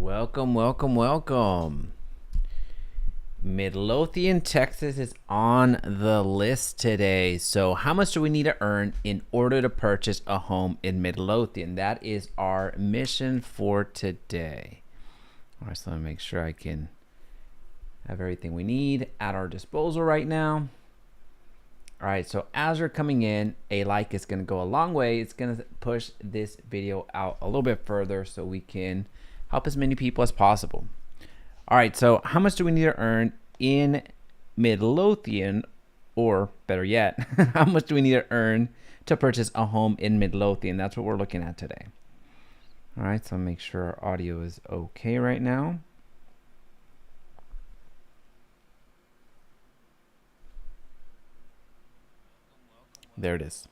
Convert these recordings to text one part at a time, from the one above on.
Welcome, welcome, welcome. Midlothian, Texas is on the list today. So how much do we need to earn in order to purchase a home in Midlothian? That is our mission for today. All right, so let me make sure I can have everything we need at our disposal right now. All right, so as you're coming in, a like is going to go a long way. It's going to push this video out a little bit further so we can help as many people as possible. All right, so how much do we need to earn in Midlothian, or better yet, how much do we need to earn to purchase a home in Midlothian? That's what we're looking at today. All right, so make sure our audio is okay right now. There it is.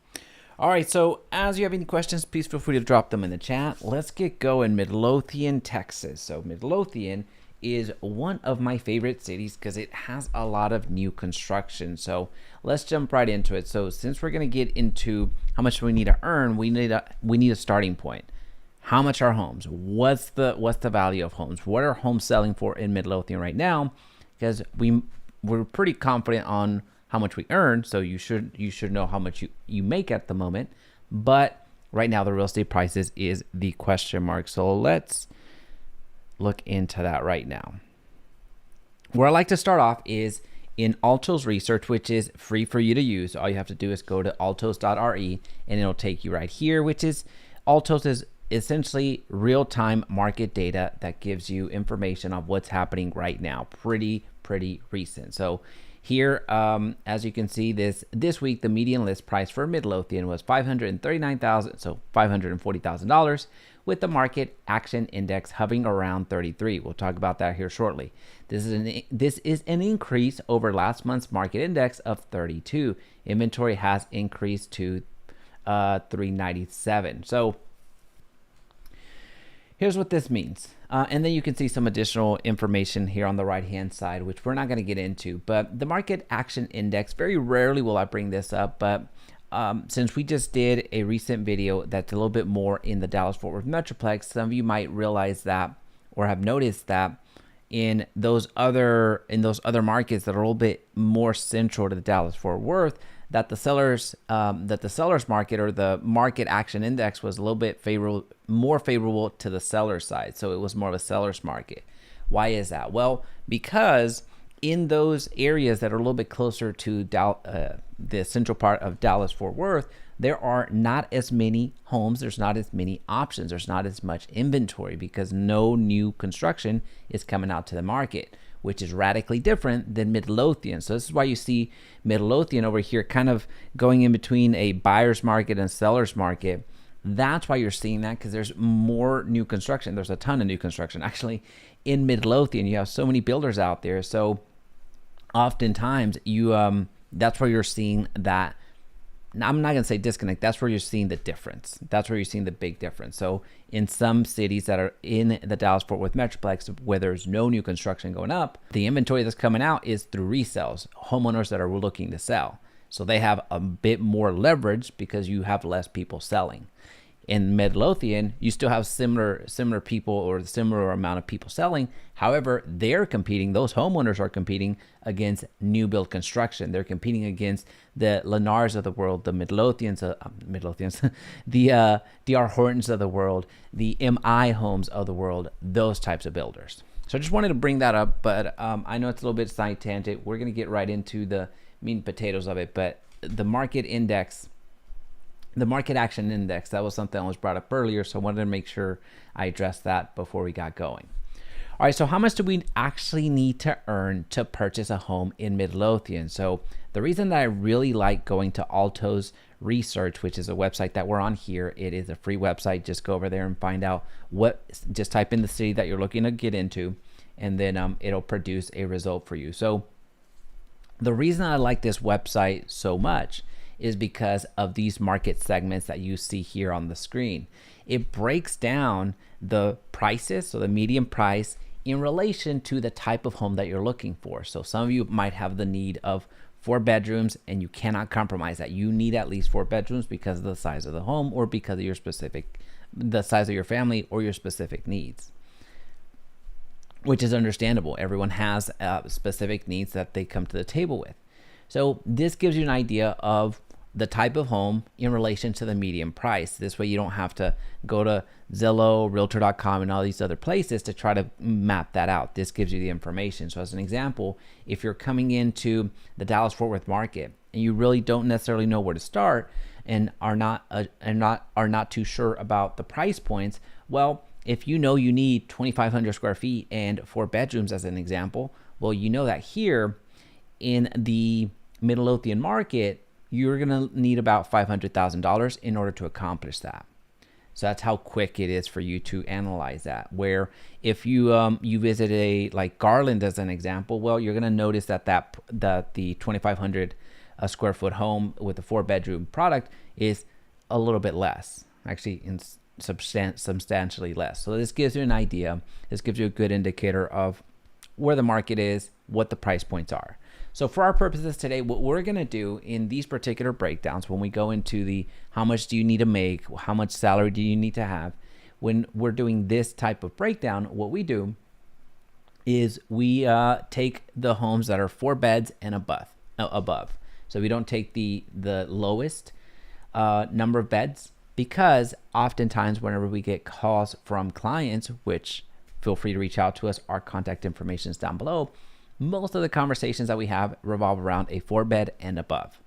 All right, so as you have any questions, please feel free to drop them in the chat. Let's get going. Midlothian, Texas. So Midlothian is one of my favorite cities because it has a lot of new construction. So let's jump right into it. So since we're going to get into how much we need to earn, we need a starting point. How much are homes? What's the value of homes? What are homes selling for in Midlothian right now? Because we're pretty confident on how much we earn, so you should know how much you make at the moment. But right now the real estate prices is the question mark. So let's look into that right now. Where I like to start off is in Altos Research, which is free for you to use. All you have to do is go to altos.re and it'll take you right here, which is Altos is essentially real-time market data that gives you information on what's happening right now. Pretty recent. So here, as you can see, this week the median list price for Midlothian was $539,000, so $540,000, with the market action index hovering around 33. We'll talk about that here shortly. This is an increase over last month's market index of 32. Inventory has increased to 397. So here's what this means. And then you can see some additional information here on the right-hand side, which we're not going to get into. But the market action index, very rarely will I bring this up, but since we just did a recent video that's a little bit more in the Dallas-Fort Worth Metroplex, some of you might realize that or have noticed that in those other markets that are a little bit more central to the Dallas-Fort Worth, that the sellers market, or the market action index, was a little bit more favorable to the seller side. So it was more of a seller's market. Why is that? Well, because in those areas that are a little bit closer to the central part of Dallas-Fort Worth, there are not as many homes, there's not as many options, there's not as much inventory because no new construction is coming out to the market, which is radically different than Midlothian. So this is why you see Midlothian over here kind of going in between a buyer's market and seller's market. That's why you're seeing that, because there's more new construction. There's a ton of new construction. Actually, in Midlothian, you have so many builders out there. So oftentimes, that's where you're seeing that. I'm not going to say disconnect. That's where you're seeing the difference. That's where you're seeing the big difference. So in some cities that are in the Dallas-Fort Worth Metroplex, where there's no new construction going up, the inventory that's coming out is through resales, homeowners that are looking to sell. So they have a bit more leverage because you have less people selling. In Midlothian, you still have similar people, or the similar amount of people selling. However, those homeowners are competing against new build construction. They're competing against the Lennars of the world, the Midlothians, the D.R. Hortons of the world, the MI Homes of the world, those types of builders. So I just wanted to bring that up, but I know it's a little bit side tangent. We're going to get right into the meat and potatoes of it, but the market index, the market action index, that was something that was brought up earlier, so I wanted to make sure I addressed that before we got going. All right, so how much do we actually need to earn to purchase a home in Midlothian? So the reason that I really like going to Altos Research, which is a website that we're on here, it is a free website. Just go over there and find out just type in the city that you're looking to get into, and then it'll produce a result for you. So the reason I like this website so much is because of these market segments that you see here on the screen. It breaks down the prices, so the median price, in relation to the type of home that you're looking for. So some of you might have the need of 4 bedrooms, and you cannot compromise that. You need at least 4 bedrooms because of the size of the home, or because of the size of your family, or your specific needs. which is understandable. Everyone has specific needs that they come to the table with. So this gives you an idea of the type of home in relation to the median price. This way you don't have to go to Zillow, Realtor.com, and all these other places to try to map that out. This gives you the information. So as an example, if you're coming into the Dallas-Fort Worth market and you really don't necessarily know where to start and are not too sure about the price points, well, if you know you need 2,500 square feet and 4 bedrooms as an example, well, you know that here in the Midlothian market, you're going to need about $500,000 in order to accomplish that. So that's how quick it is for you to analyze that. Where if you you visit a like Garland as an example, well, you're going to notice that the 2,500 square foot home with a 4-bedroom product is a little bit less, actually substantially less. So this gives you an idea. This gives you a good indicator of where the market is, what the price points are. So for our purposes today, what we're going to do in these particular breakdowns, when we go into the how much do you need to make, how much salary do you need to have, when we're doing this type of breakdown, what we do is we take the homes that are 4 beds and above. So we don't take the lowest number of beds, because oftentimes whenever we get calls from clients, which feel free to reach out to us, our contact information is down below. Most of the conversations that we have revolve around a 4-bed and above.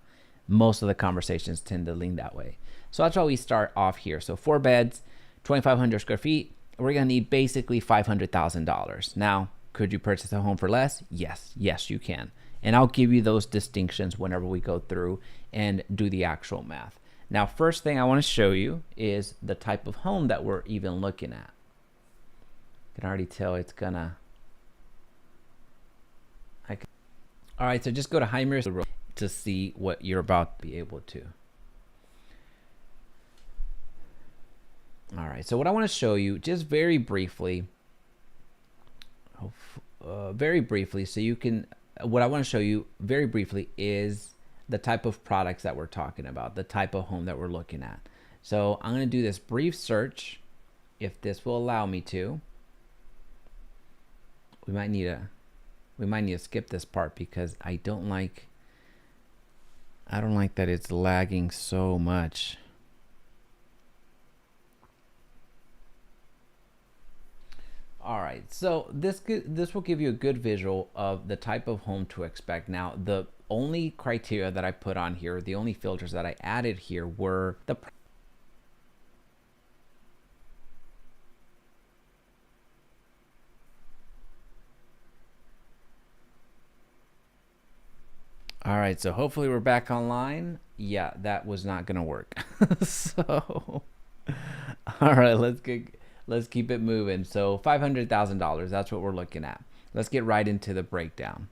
Most of the conversations tend to lean that way. So that's why we start off here. So 4 beds, 2,500 square feet, we're going to need basically $500,000. Now, could you purchase a home for less? Yes, you can. And I'll give you those distinctions whenever we go through and do the actual math. Now, first thing I want to show you is the type of home that we're even looking at. You can already tell it's gonna. All right, so just go to Homeowner to see what you're about to be able to. All right, so what I want to show you just very briefly, so you can, what I want to show you very briefly is the type of products that we're talking about, the type of home that we're looking at. So I'm going to do this brief search, if this will allow me to. We might need to skip this part because I don't like that it's lagging so much. All right, so this will give you a good visual of the type of home to expect. Now, the only criteria that I put on here, the only filters that I added here were the All right, so hopefully we're back online. Yeah, that was not gonna work. So, all right, let's keep it moving. So $500,000, that's what we're looking at. Let's get right into the breakdown.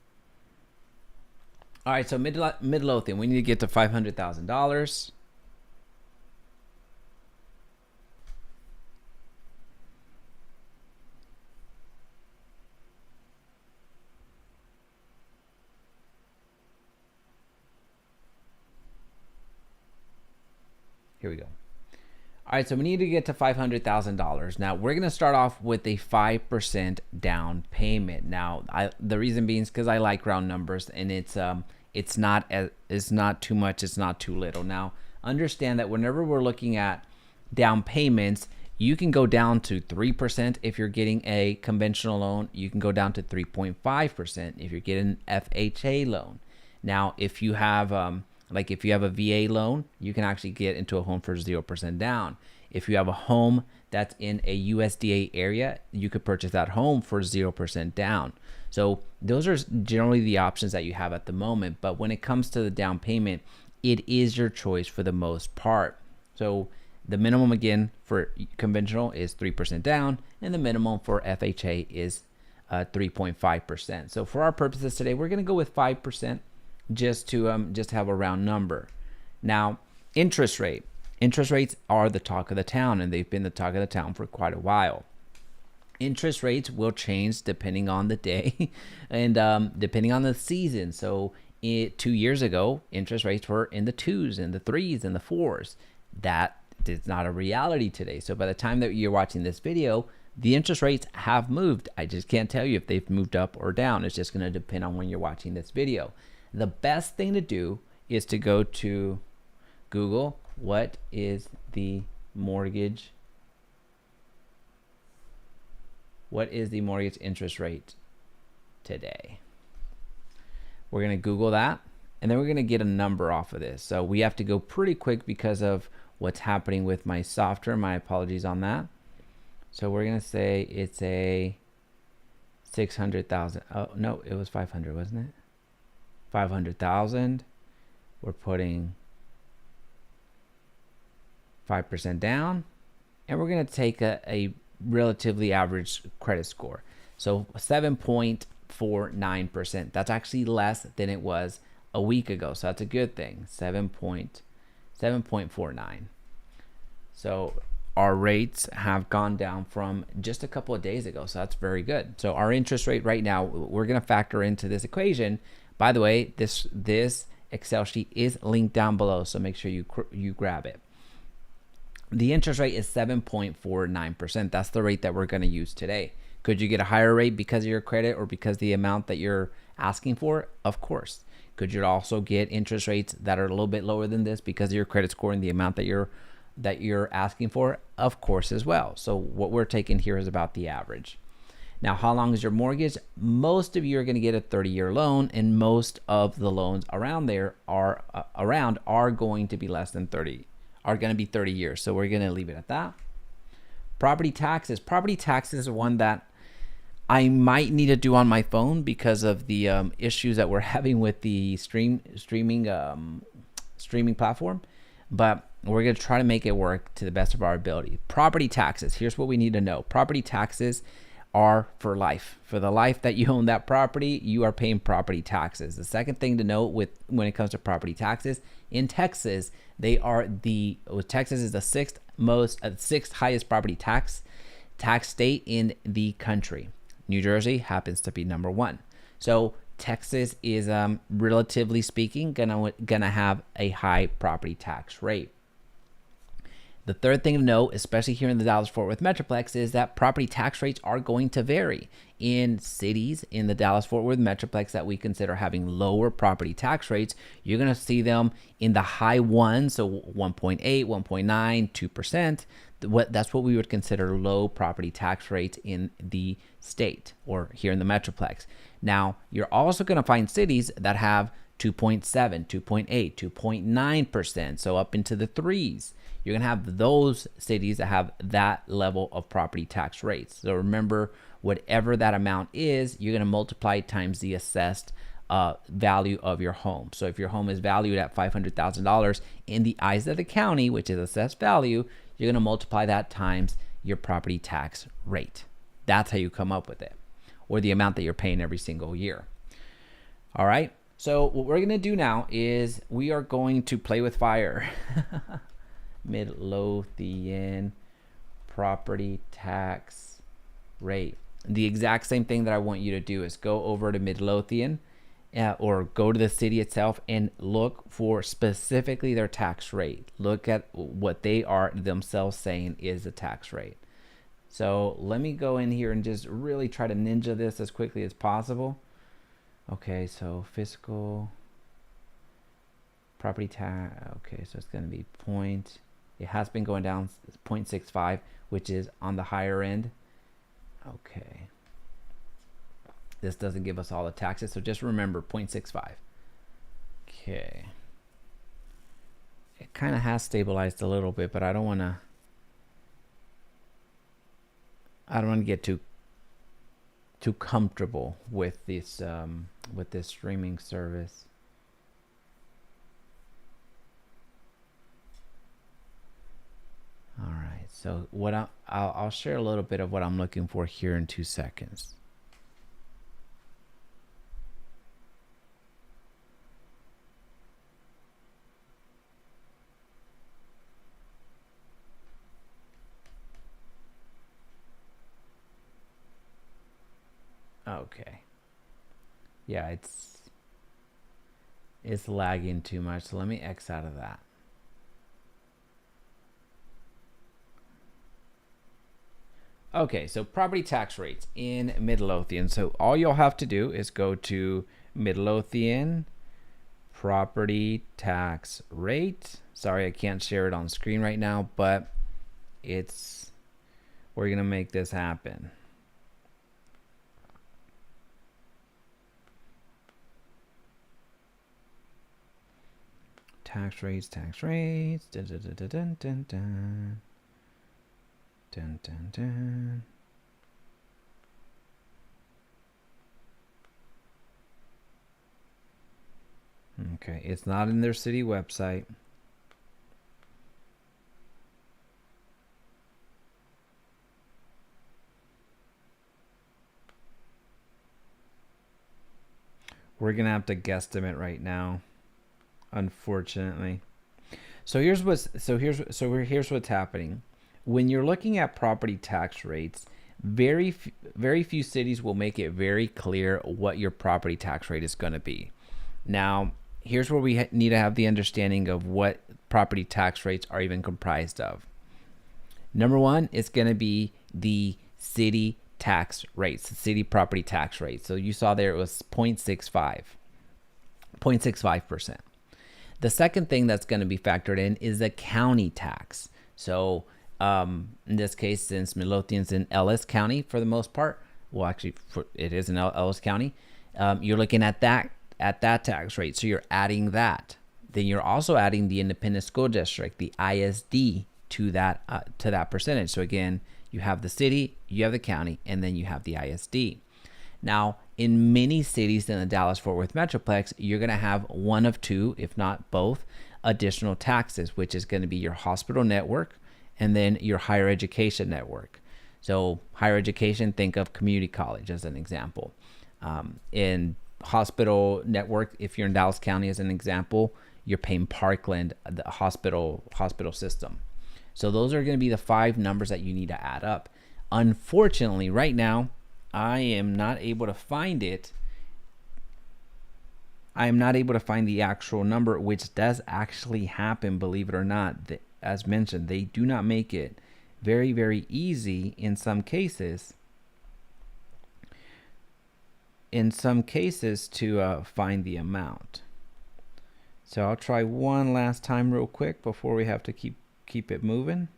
All right, so Midlothian, we need to get to $500,000. Here we go. All right, so we need to get to $500,000. Now we're gonna start off with a 5% down payment. Now, the reason being is because I like round numbers, and it's not too much, it's not too little. Now, understand that whenever we're looking at down payments, you can go down to 3% if you're getting a conventional loan. You can go down to 3.5% if you're getting an FHA loan. Now, if you have if you have a VA loan, you can actually get into a home for 0% down. If you have a home that's in a USDA area, you could purchase that home for 0% down. So those are generally the options that you have at the moment. But when it comes to the down payment, it is your choice for the most part. So the minimum, again, for conventional is 3% down, and the minimum for FHA is 3.5%. So for our purposes today, we're going to go with 5%. Just to have a round number. Now, interest rates are the talk of the town, and they've been the talk of the town for quite a while. Interest rates will change depending on the day and depending on the season. So 2 years ago, interest rates were in the 2s and the 3s and the 4s. That is not a reality today. So by the time that you're watching this video, The interest rates have moved. I just can't tell you if they've moved up or down. It's just going to depend on when you're watching this video. The best thing to do is to go to Google, what is the mortgage? What is the mortgage interest rate today? We're going to Google that, and then we're going to get a number off of this. So we have to go pretty quick because of what's happening with my software. My apologies on that. So we're going to say it's a 600,000. Oh, no, it was 500, wasn't it? 500,000. We're putting 5% down, and we're going to take a relatively average credit score. So 7.49%. That's actually less than it was a week ago. So that's a good thing. 7.49. So our rates have gone down from just a couple of days ago. So that's very good. So our interest rate right now, we're going to factor into this equation. By the way, this Excel sheet is linked down below, so make sure you grab it. The interest rate is 7.49%. That's the rate that we're going to use today. Could you get a higher rate because of your credit or because of the amount that you're asking for? Of course. Could you also get interest rates that are a little bit lower than this because of your credit score and the amount that you're asking for? Of course as well. So what we're taking here is about the average. Now, how long is your mortgage? Most of you are going to get a 30-year loan, and most of the loans around there are going to be less than 30, are going to be 30 years. So we're going to leave it at that. Property taxes. Property taxes is one that I might need to do on my phone because of the issues that we're having with the streaming platform, but we're going to try to make it work to the best of our ability. Property taxes. Here's what we need to know. Property taxes are for life. For the life that you own that property, you are paying property taxes. The second thing to note when it comes to property taxes in Texas, Texas is the sixth highest property tax state in the country. New Jersey happens to be number one. So Texas is relatively speaking gonna have a high property tax rate. The third thing to note, especially here in the Dallas-Fort Worth Metroplex, is that property tax rates are going to vary. In cities in the Dallas-Fort Worth Metroplex that we consider having lower property tax rates, you're going to see them in the high ones, so 1.8, 1.9, 2%. That's what we would consider low property tax rates in the state or here in the Metroplex. Now, you're also going to find cities that have 2.7, 2.8, 2.9%, so up into the threes. You're going to have those cities that have that level of property tax rates. So remember, whatever that amount is, you're going to multiply times the assessed value of your home. So if your home is valued at $500,000 in the eyes of the county, which is assessed value, you're going to multiply that times your property tax rate. That's how you come up with it, or the amount that you're paying every single year. All right. So what we're going to do now is we are going to play with fire. Midlothian property tax rate. The exact same thing that I want you to do is go over to Midlothian or go to the city itself and look for specifically their tax rate. Look at what they are themselves saying is the tax rate. So let me go in here and just really try to ninja this as quickly as possible. Okay, so fiscal property tax. Okay, so it's going to be it has been going down 0.65, which is on the higher end. Okay. This doesn't give us all the taxes, so just remember 0.65. Okay. It kind of has stabilized a little bit, but I don't want to get too comfortable with this streaming service. All right, so I'll share a little bit of what I'm looking for here in 2 seconds. Okay. Yeah, it's lagging too much, so let me X out of that. Okay, so property tax rates in Midlothian. So all you'll have to do is go to Midlothian property tax rate. Sorry, I can't share it on screen right now, but we're gonna make this happen. Tax rates. Dun, dun, dun, dun, dun, dun, dun. Dun, dun, dun. Okay, it's not in their city website. We're gonna have to guesstimate right now, unfortunately. So here's what's happening. When you're looking at property tax rates, very few cities will make it very clear what your property tax rate is going to be. Now, here's where we need to have the understanding of what property tax rates are even comprised of. Number one, it's going to be the city tax rates, the city property tax rate. So you saw there it was 0.65%. The second thing that's going to be factored in is the county tax. So in this case, since Midlothian's in Ellis County for the most part, well, actually, it is in Ellis County, you're looking at that tax rate. So you're adding that. Then you're also adding the independent school district, the ISD, to that percentage. So again, you have the city, you have the county, and then you have the ISD. Now, in many cities in the Dallas-Fort Worth Metroplex, you're going to have one of two, if not both, additional taxes, which is going to be your hospital network and then your higher education network. So higher education, think of community college as an example. In hospital network, if you're in Dallas County as an example, you're paying Parkland, the hospital system. So those are going to be the 5 numbers that you need to add up. Unfortunately, right now, I am not able to find it. I am not able to find the actual number, which does actually happen, believe it or not. As mentioned, they do not make it very, very easy in some cases. To find the amount. So I'll try one last time real quick before we have to keep it moving.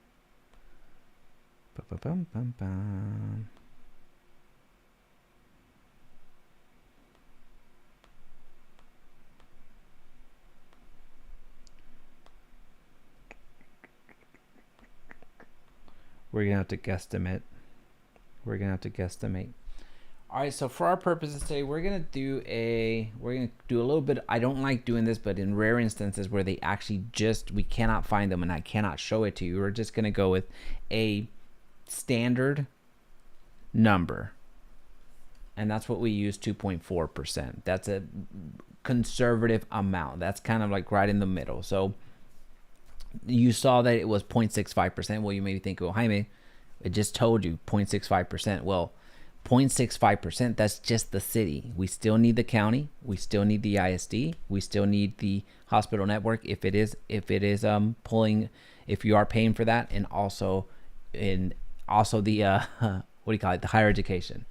Ba-ba-bum-bum-bum. We're gonna have to guesstimate. All right, so for our purposes today, we're gonna do a little bit. I don't like doing this, but in rare instances where they actually we cannot find them and I cannot show it to you, we're just gonna go with a standard number, and that's what we use, 2.4%. That's a conservative amount. That's kind of like right in the middle. So you saw that it was 0.65%. Well, you may think, well, Jaime, it just told you 0.65%. Well, 0.65%, that's just the city. We still need the county, we still need the ISD, we still need the hospital network if it is pulling, if you are paying for that, and also the what do you call it, the higher education.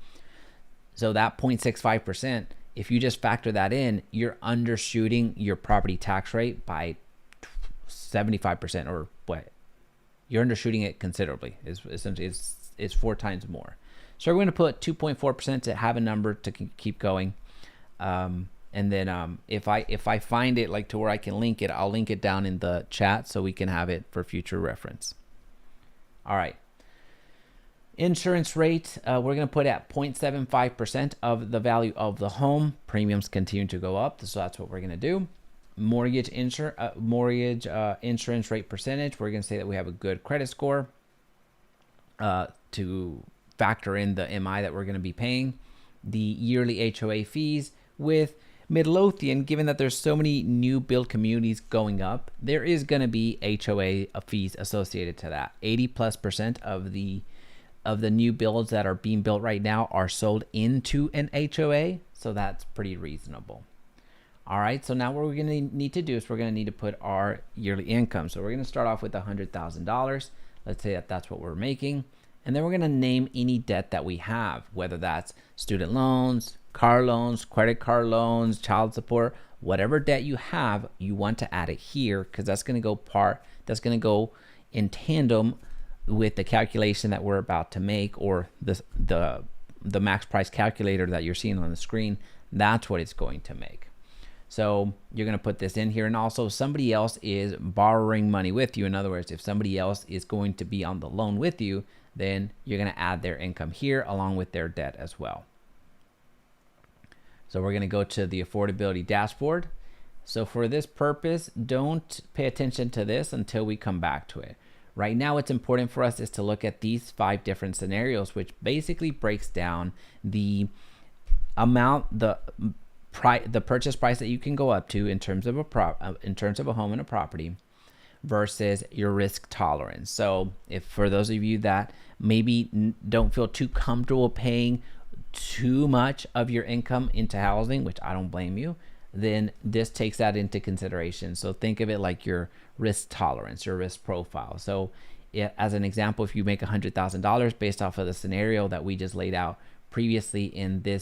So that 0.65%, if you just factor that in, you're undershooting your property tax rate by 75%, or what? You're undershooting it considerably. Essentially it's 4 times more. So we're going to put 2.4% to have a number to keep going. And then if I find it like to where I can link it, I'll link it down in the chat so we can have it for future reference. All right. Insurance rate, we're going to put at 0.75% of the value of the home. Premiums continue to go up, so that's what we're going to do. Mortgage insurance rate percentage, we're going to say that we have a good credit score to factor in the MI that we're going to be paying. The yearly HOA fees with Midlothian, given that there's so many new build communities going up, there is going to be HOA fees associated to that. 80+% of the new builds that are being built right now are sold into an HOA, so that's pretty reasonable. All right, so now what we're going to need to do is we're going to need to put our yearly income. So we're going to start off with $100,000. Let's say that that's what we're making. And then we're going to name any debt that we have, whether that's student loans, car loans, credit card loans, child support, whatever debt you have, you want to add it here because that's going to go in tandem with the calculation that we're about to make, or the max price calculator that you're seeing on the screen. That's what it's going to make. So you're going to put this in here. And also, somebody else is borrowing money with you. In other words, if somebody else is going to be on the loan with you, then you're going to add their income here along with their debt as well. So we're going to go to the affordability dashboard. So for this purpose, don't pay attention to this until we come back to it. Right now, what's important for us is to look at these 5 different scenarios, which basically breaks down the amount, the purchase price that you can go up to in terms of a home and a property versus your risk tolerance. So if for those of you that maybe don't feel too comfortable paying too much of your income into housing, which I don't blame you, then this takes that into consideration. So think of it like your risk tolerance, your risk profile. So as an example, if you make $100,000 based off of the scenario that we just laid out previously in the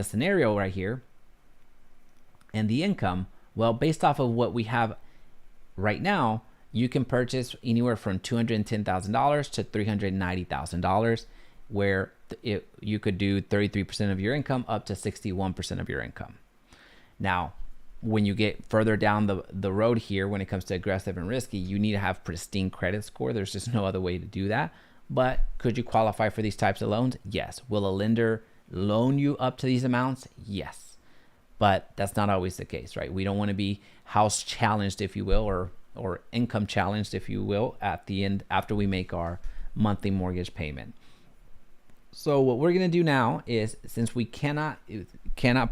scenario right here, and the income, well, based off of what we have right now, you can purchase anywhere from $210,000 to $390,000, where you could do 33% of your income up to 61% of your income. Now, when you get further down the road here, when it comes to aggressive and risky, you need to have pristine credit score. There's just no other way to do that. But could you qualify for these types of loans? Yes. Will a lender loan you up to these amounts? Yes. But that's not always the case, right? We don't want to be house challenged, if you will, or income challenged, if you will, at the end after we make our monthly mortgage payment. So what we're going to do now is, since we cannot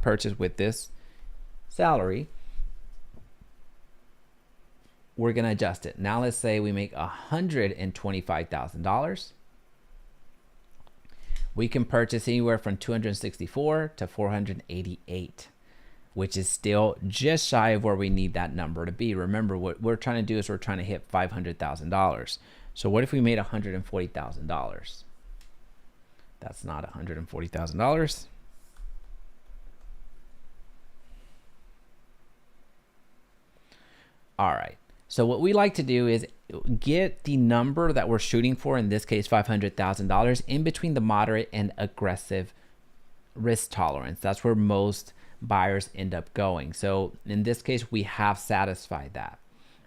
purchase with this salary, we're going to adjust it. Now let's say we make $125,000. We can purchase anywhere from $264 to $488, which is still just shy of where we need that number to be. Remember, what we're trying to do is we're trying to hit $500,000. So what if we made $140,000? That's not $140,000. All right. So what we like to do is get the number that we're shooting for, in this case $500,000, in between the moderate and aggressive risk tolerance. That's where most buyers end up going. So in this case, we have satisfied that,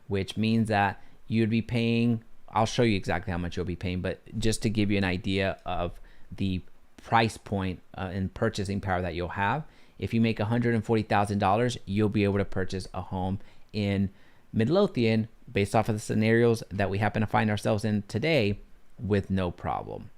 which means that you'd be paying, I'll show you exactly how much you'll be paying, but just to give you an idea of the price point and purchasing power that you'll have, if you make $140,000, you'll be able to purchase a home in Midlothian based off of the scenarios that we happen to find ourselves in today with no problem.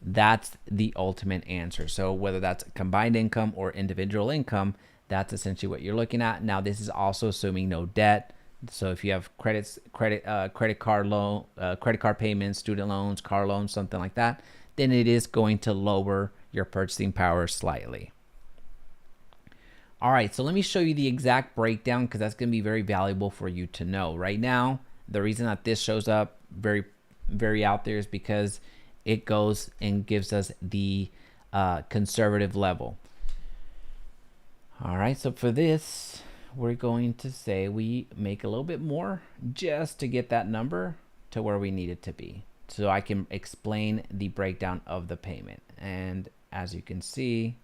That's the ultimate answer. So whether that's combined income or individual income, that's essentially what you're looking at. Now, this is also assuming no debt. So if you have credit card loan, credit card payments, student loans, car loans, something like that, then it is going to lower your purchasing power slightly. All right, so let me show you the exact breakdown, because that's going to be very valuable for you to know. Right now, the reason that this shows up very, very out there is because it goes and gives us the conservative level. All right, so for this, we're going to say we make a little bit more just to get that number to where we need it to be, so I can explain the breakdown of the payment. And as you can see,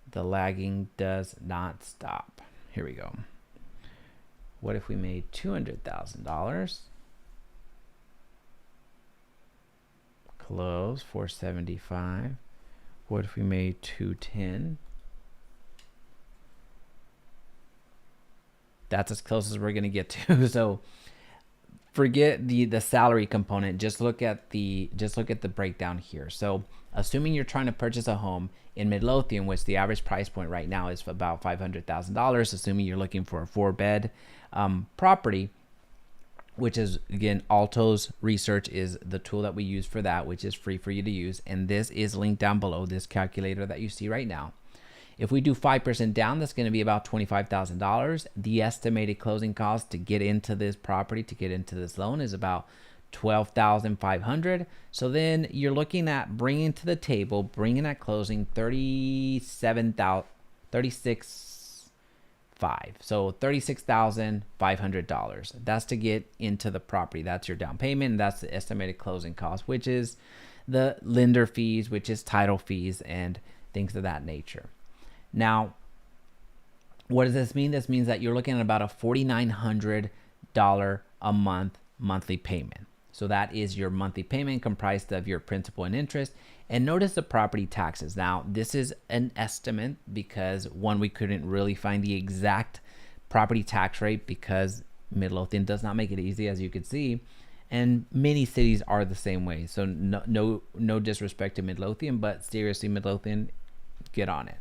the lagging does not stop. Here we go. What if we made $200,000? Close, 475. What if we made 210? That's as close as we're gonna get to. So forget the salary component. Just look at the breakdown here. So assuming you're trying to purchase a home in Midlothian, which the average price point right now is about $500,000, assuming you're looking for a 4-bed property, which is, again, Alto's research is the tool that we use for that, which is free for you to use. And this is linked down below, this calculator that you see right now. If we do 5% down, that's going to be about $25,000. The estimated closing cost to get into this property, to get into this loan, is about 12,500. So then you're looking at bringing to the table, bringing at closing 36,500. So $36,500. That's to get into the property. That's your down payment. And that's the estimated closing cost, which is the lender fees, which is title fees and things of that nature. Now, what does this mean? This means that you're looking at about a $4,900 a month monthly payment. So that is your monthly payment comprised of your principal and interest. And notice the property taxes. Now, this is an estimate because one, we couldn't really find the exact property tax rate because Midlothian does not make it easy, as you can see. And many cities are the same way. So no disrespect to Midlothian, but seriously, Midlothian, get on it.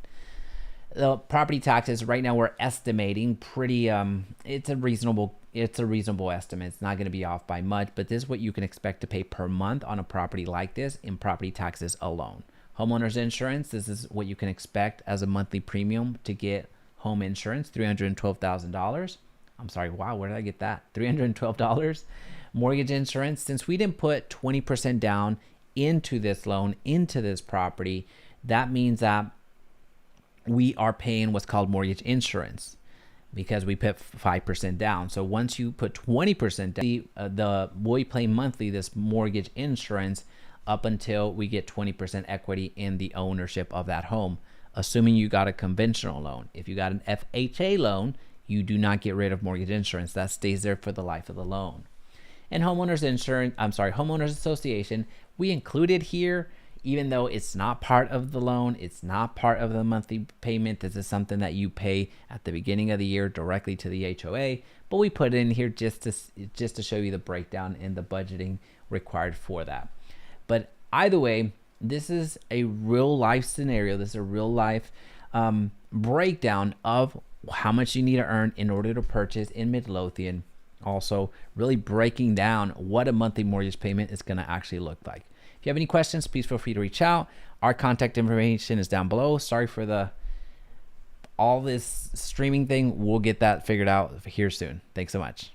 The property taxes right now we're estimating pretty it's a reasonable estimate. It's not going to be off by much, but this is what you can expect to pay per month on a property like this in property taxes alone. Homeowners insurance, this is what you can expect as a monthly premium to get home insurance, $312,000. I'm sorry, wow, where did I get that? $312. Mortgage insurance, since we didn't put 20% down into this loan, into this property, that means that we are paying what's called mortgage insurance because we put 5% down. So once you put 20% down, we pay monthly this mortgage insurance up until we get 20% equity in the ownership of that home, assuming you got a conventional loan. If you got an FHA loan, you do not get rid of mortgage insurance. That stays there for the life of the loan. And homeowners association, we included here, even though it's not part of the loan, it's not part of the monthly payment. This is something that you pay at the beginning of the year directly to the HOA, but we put it in here just to show you the breakdown and the budgeting required for that. But either way, this is a real life scenario. This is a real life breakdown of how much you need to earn in order to purchase in Midlothian. Also, really breaking down what a monthly mortgage payment is going to actually look like. If you have any questions, please feel free to reach out. Our contact information is down below. Sorry for all this streaming thing. We'll get that figured out here soon. Thanks so much.